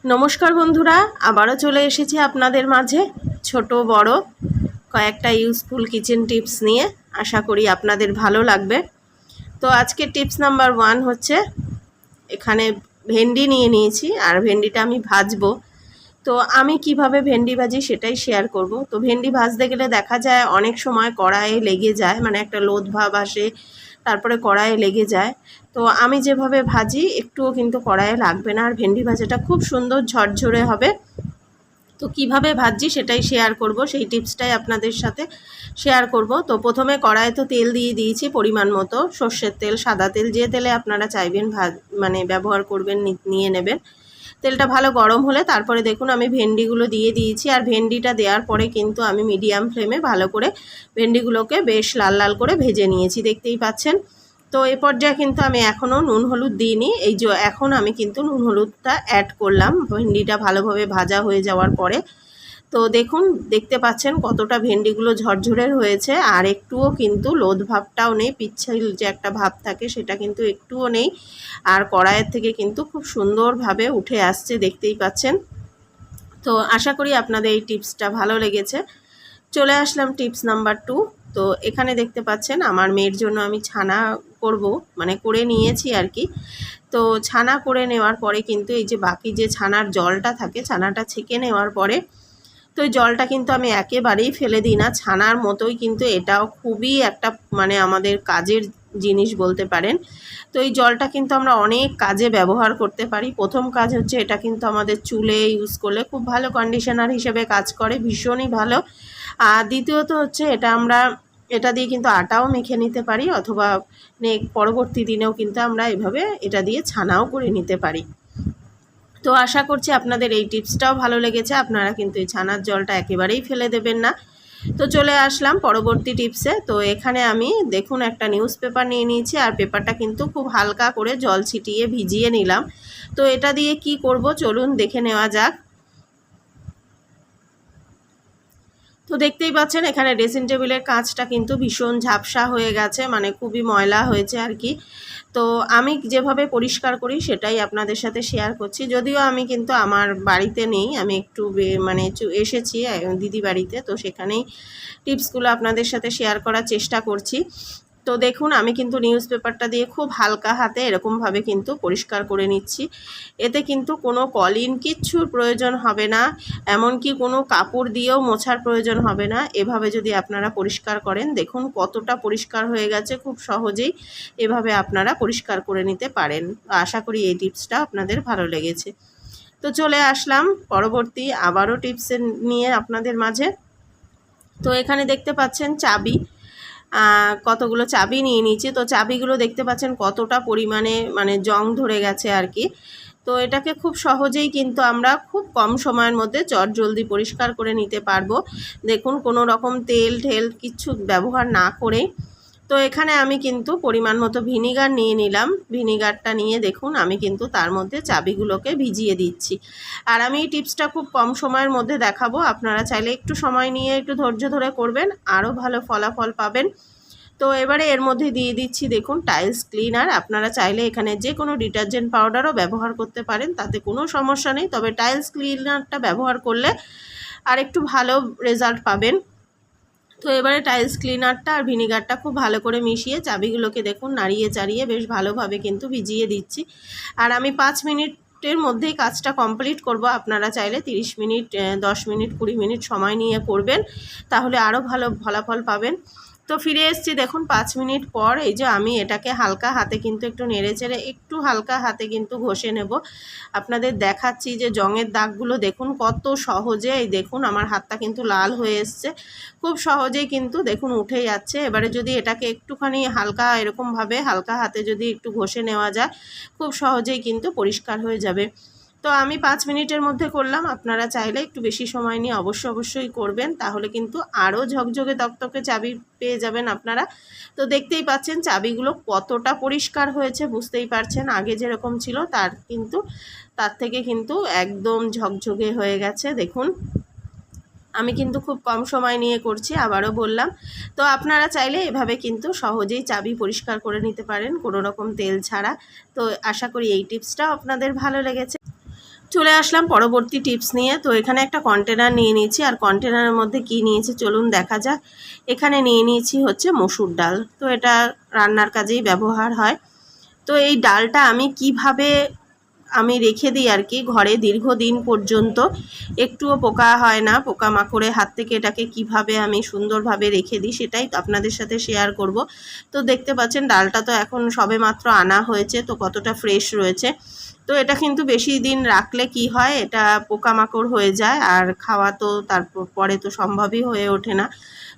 নমস্কার বন্ধুরা, আবারও চলে এসেছি আপনাদের মাঝে ছোট বড় কয়েকটা ইউজফুল কিচেন টিপস নিয়ে। আশা করি আপনাদের ভালো লাগবে। তো আজকের টিপস নাম্বার 1 হচ্ছে, এখানে ভেন্ডি নিয়ে নিয়েছি আর ভেন্ডিটা আমি ভাজবো। তো আমি কিভাবে ভেন্ডি ভাজি সেটাই শেয়ার করব। তো ভেন্ডি ভাজতে গেলে দেখা যায় অনেক সময় কড়াইয়ে লেগে যায়, মানে একটা লোদ ভাব আসে, তারপরে কড়াইয়ে লেগে যায়। তো আমি যেভাবে ভাজি একটুও কিন্তু কড়াইয়ে লাগবে না, আর ভেন্ডি ভাজাটা খুব সুন্দর ঝরঝরে হবে। তো কিভাবে ভাজি সেটাই শেয়ার করব, সেই টিপসটাই আপনাদের সাথে শেয়ার করব। তো প্রথমে কড়াইয়ে তো তেল দিয়ে দিয়েছি পরিমাণ মতো, সর্ষের তেল, সাদা তেল, যে তেলে আপনারা চাইবেন মানে ব্যবহার করবেন নিয়ে নেবেন। তেলটা ভালো গরম হলে তারপরে দেখুন আমি ভেন্ডিগুলো দিয়ে দিয়েছি, আর ভেন্ডিটা দেওয়ার পরে কিন্তু আমি মিডিয়াম ফ্লেমে ভালো করে ভেন্ডিগুলোকে বেশ লাল লাল করে ভেজে নিয়েছি, দেখতেই পাচ্ছেন। তো এই পর্যায়ে কিন্তু আমি এখনও নুন হলুদ দিইনি, এই যে এখন আমি কিন্তু নুন হলুদটা অ্যাড করলাম ভেন্ডিটা ভালোভাবে ভাজা হয়ে যাওয়ার পরে। তো দেখুন, দেখতে পাচ্ছেন কতটা ভেন্ডিগুলো ঝরঝরের হয়েছে, আর একটুও কিন্তু লোদ ভাবটাও নেই, পিচ্ছিল যে একটা ভাব থাকে সেটা কিন্তু একটুও নেই। আর কড়াইয়ের থেকে কিন্তু খুব সুন্দরভাবে উঠে আসছে, দেখতেই পাচ্ছেন। তো আশা করি আপনাদের এই টিপসটা ভালো লেগেছে। চলে আসলাম টিপস নাম্বার 2। তো এখানে দেখতে পাচ্ছেন আমার মেয়ের জন্য আমি ছানা করব, মানে করে নিয়েছি আর কি। তো ছানা করে নেওয়ার পরে কিন্তু এই যে বাকি যে ছানার জলটা থাকে, ছানাটা ছেঁকে নেওয়ার পরে তো এই জলটা কিন্তু আমি একেবারেই ফেলে দিই না, ছানার মতোই কিন্তু এটাও খুবই একটা মানে আমাদের কাজের জিনিস বলতে পারেন। তো এই জলটা কিন্তু আমরা অনেক কাজে ব্যবহার করতে পারি। প্রথম কাজ হচ্ছে, এটা কিন্তু আমাদের চুলে ইউজ করলে খুব ভালো কন্ডিশনার হিসেবে কাজ করে, ভীষণই ভালো। আর দ্বিতীয়ত হচ্ছে, এটা দিয়ে কিন্তু আটাও মেখে নিতে পারি, অথবা পরবর্তী দিনেও কিন্তু আমরা এভাবে এটা দিয়ে ছানাও করে নিতে পারি। তো আশা করছি আপনাদের এই টিপসটাও ভালো লেগেছে, আপনারা কিন্তু এই ছানার জলটা একেবারেই ফেলে দেবেন না। তো চলে আসলাম পরবর্তী টিপসে। তো এখানে আমি দেখুন একটা নিউজ পেপার নিয়ে নিয়েছি, আর পেপারটা কিন্তু খুব হালকা করে জল ছিটিয়ে ভিজিয়ে নিলাম। তো এটা দিয়ে কি করব চলুন দেখে নেওয়া যাক। তো দেখতেই পাচ্ছেন এখানে ড্রেসিং টেবিলের কাঁচটা কিন্তু ভীষণ ঝাপসা হয়ে গেছে, মানে খুবই ময়লা হয়েছে আর কি। তো আমি যেভাবে পরিষ্কার করি সেটাই আপনাদের সাথে শেয়ার করছি। যদিও আমি কিন্তু আমার বাড়িতে নেই, আমি একটু মানে এসেছি দিদি বাড়িতে, তো সেখানেই টিপসগুলো আপনাদের সাথে শেয়ার করার চেষ্টা করছি। তো দেখুন আমি কিন্তু নিউজ পেপারটা দিয়ে খুব হালকা হাতে এরকমভাবে কিন্তু পরিষ্কার করে নিচ্ছি। এতে কিন্তু কোনো কলিন কিচ্ছুর প্রয়োজন হবে না, এমনকি কোনো কাপড় দিয়েও মোছার প্রয়োজন হবে না। এভাবে যদি আপনারা পরিষ্কার করেন, দেখুন কতটা পরিষ্কার হয়ে গেছে, খুব সহজেই এভাবে আপনারা পরিষ্কার করে নিতে পারেন। আশা করি এই টিপসটা আপনাদের ভালো লেগেছে। তো চলে আসলাম পরবর্তী আবারও টিপস নিয়ে আপনাদের মাঝে। তো এখানে দেখতে পাচ্ছেন চাবি, কতগুলো চাবি নিয়ে নিয়েছি। তো চাবিগুলো দেখতে পাচ্ছেন কতটা পরিমাণে মানে জং ধরে গেছে আর কি। তো এটাকে খুব সহজেই কিন্তু আমরা খুব কম সময়ের মধ্যে চটজলদি পরিষ্কার করে নিতে পারবো। দেখুন কোনো রকম তেল ঠেল কিচ্ছু ব্যবহার না করেই। তো এখানে আমি কিন্তু পরিমাণ মতো ভিনিগার নিয়ে নিলাম। ভিনিগারটা নিয়ে দেখুন আমি কিন্তু তার মধ্যে চাবিগুলোকে ভিজিয়ে দিচ্ছি। আর আমি এই টিপসটা খুব কম সময়ের মধ্যে দেখাবো, আপনারা চাইলে একটু সময় নিয়ে একটু ধৈর্য ধরে করবেন, আরও ভালো ফলাফল পাবেন। তো এবারে এর মধ্যে দিয়ে দিচ্ছি দেখুন টাইলস ক্লিনার। আপনারা চাইলে এখানে যে কোনো ডিটারজেন্ট পাউডারও ব্যবহার করতে পারেন, তাতে কোনো সমস্যা নেই, তবে টাইলস ক্লিনারটা ব্যবহার করলে আর একটু ভালো রেজাল্ট পাবেন। তো এবারে টাইলস ক্লিনারটা আর ভিনিগারটা খুব ভালো করে মিশিয়ে চাবিগুলোকে দেখুন নাড়িয়ে চাড়িয়ে বেশ ভালোভাবে কিন্তু ভিজিয়ে দিচ্ছি। আর আমি 5 মিনিটের মধ্যেই কাজটা কমপ্লিট করব। আপনারা চাইলে 30 মিনিট, 10 মিনিট, 20 মিনিট সময় নিয়ে করবেন, তাহলে আরও ভালো ফলাফল পাবেন। তো ফিরে এসেছি দেখুন 5 মিনিট পর। এই যে আমি এটাকে হালকা হাতে কিন্তু একটু নেড়েচেড়ে একটু হালকা হাতে কিন্তু ঘষে নেব। আপনাদের দেখাচ্ছি যে জংয়ের দাগগুলো দেখুন কত সহজে, এই দেখুন আমার হাতটা কিন্তু লাল হয়ে এসছে, খুব সহজেই কিন্তু দেখুন উঠে যাচ্ছে। এবারে যদি এটাকে একটুখানি হালকা এরকমভাবে হালকা হাতে যদি একটু ঘষে নেওয়া যায়, খুব সহজেই কিন্তু পরিষ্কার হয়ে যাবে। তো আমি 5 মিনিটের মধ্যে করলাম, আপনারা চাইলে একটু বেশি সময় নিয়ে অবশ্যই করবেন, তাহলে কিন্তু আরও ঝকঝকে তকতকে চাবি পেয়ে যাবেন আপনারা। তো দেখতেই পাচ্ছেন চাবিগুলো কতটা পরিষ্কার হয়েছে, বুঝতেই পারছেন আগে যেরকম ছিল তার থেকে কিন্তু একদম ঝকঝকে হয়ে গেছে। দেখুন আমি কিন্তু খুব কম সময় নিয়ে করছি, আবারও বললাম। তো আপনারা চাইলে এভাবে কিন্তু সহজেই চাবি পরিষ্কার করে নিতে পারেন কোনো রকম তেল ছাড়া। তো আশা করি এই টিপসটাও আপনাদের ভালো লেগেছে। চলে আসলাম পরবর্তী টিপস নিয়ে। তো এখানে একটা কন্টেনার নিয়ে নিয়েছি, আর কন্টেনারের মধ্যে কি নিয়েছি চলুন দেখা যাক। এখানে নিয়ে নিয়েছি হচ্ছে মসুর ডাল। তো এটা রান্নার কাজেই ব্যবহার হয়। তো এই ডালটা আমি কিভাবে রেখে দিই আর কি ঘরে দীর্ঘদিন পর্যন্ত, একটুও পোকা হয় না, পোকামাকড়ের হাত থেকে এটাকে কিভাবে আমি সুন্দরভাবে রেখে দিই সেটাই আপনাদের সাথে শেয়ার করব। তো দেখতে পাচ্ছেন ডালটা তো এখন সবেমাত্র আনা হয়েছে, তো কতটা ফ্রেশ রয়েছে। তো এটা কিন্তু বেশি দিন রাখলে কি হয়, এটা পোকামাকড় হয়ে যায়, আর খাওয়া তো তারপর পরে তো সম্ভবই হয়ে ওঠে না।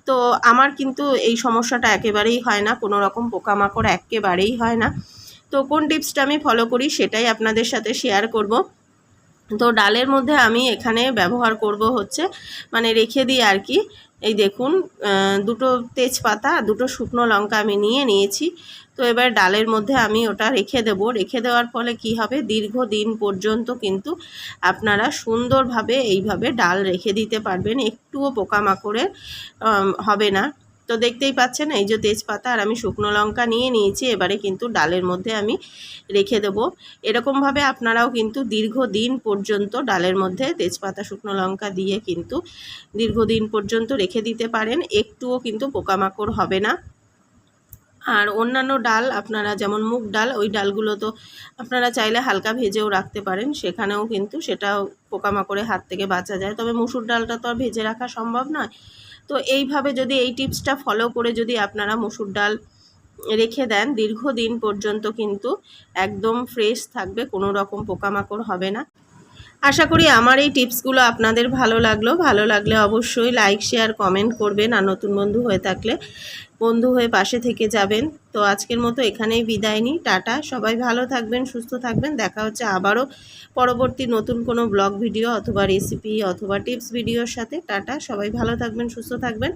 তো আমার কিন্তু এই সমস্যাটা একেবারেই হয় না, কোনো রকম পোকামাকড় একেবারেই হয় না। তো কোন টিপসটা আমি ফলো করি সেটাই আপনাদের সাথে শেয়ার করব। তো ডালের মধ্যে আমি এখানে ব্যবহার করব হচ্ছে মানে রেখে দিই আর কি, এই দেখুন দুটো তেজপাতা, দুটো শুকনো লঙ্কা আমি নিয়েছি। তো এবার ডালের মধ্যে আমি ওটা রেখে দেব। রেখে দেওয়ার ফলে কি হবে, দীর্ঘদিন পর্যন্ত কিন্তু আপনারা সুন্দরভাবে এইভাবে ডাল রেখে দিতে পারবেন, একটুও পোকামাকড়ের হবে না। তো দেখতেই পাচ্ছেন এই যে তেজপাতা আর আমি শুকনো লঙ্কা নিয়েছি, এবারে কিন্তু ডালের মধ্যে আমি রেখে দেবো। এরকমভাবে আপনারাও কিন্তু দীর্ঘদিন পর্যন্ত ডালের মধ্যে তেজপাতা শুকনো লঙ্কা দিয়ে কিন্তু দীর্ঘদিন পর্যন্ত রেখে দিতে পারেন, একটুও কিন্তু পোকামাকড় হবে না। আর অন্যান্য ডাল আপনারা যেমন মুগ ডাল, ওই ডালগুলো তো আপনারা চাইলে হালকা ভেজেও রাখতে পারেন, সেখানেও কিন্তু সেটাও পোকামাকড়ের হাত থেকে বাঁচা যায়। তবে মুসুর ডালটা তো আর ভেজে রাখা সম্ভব নয়। তো এইভাবে যদি এই টিপসটা ফলো করে যদি আপনারা মসুর ডাল রেখে দেন, দীর্ঘদিন পর্যন্ত কিন্তু একদম ফ্রেশ থাকবে, কোনো রকম পোকামাকড় হবে না। আশা করি আমার এই টিপসগুলো আপনাদের ভালো লাগলে অবশ্যই লাইক শেয়ার কমেন্ট করবেন, আর নতুন বন্ধু হয়ে থাকলে বন্ধু হয়ে পাশে থেকে যাবেন। তো আজকের মতো এখানেই বিদায় নিই, টাটা। সবাই ভালো থাকবেন, সুস্থ থাকবেন। দেখা হচ্ছে আবারও পরবর্তী নতুন কোনো ব্লগ ভিডিও অথবা রেসিপি অথবা টিপস ভিডিওর সাথে। টাটা, সবাই ভালো থাকবেন, সুস্থ থাকবেন,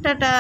টাটা।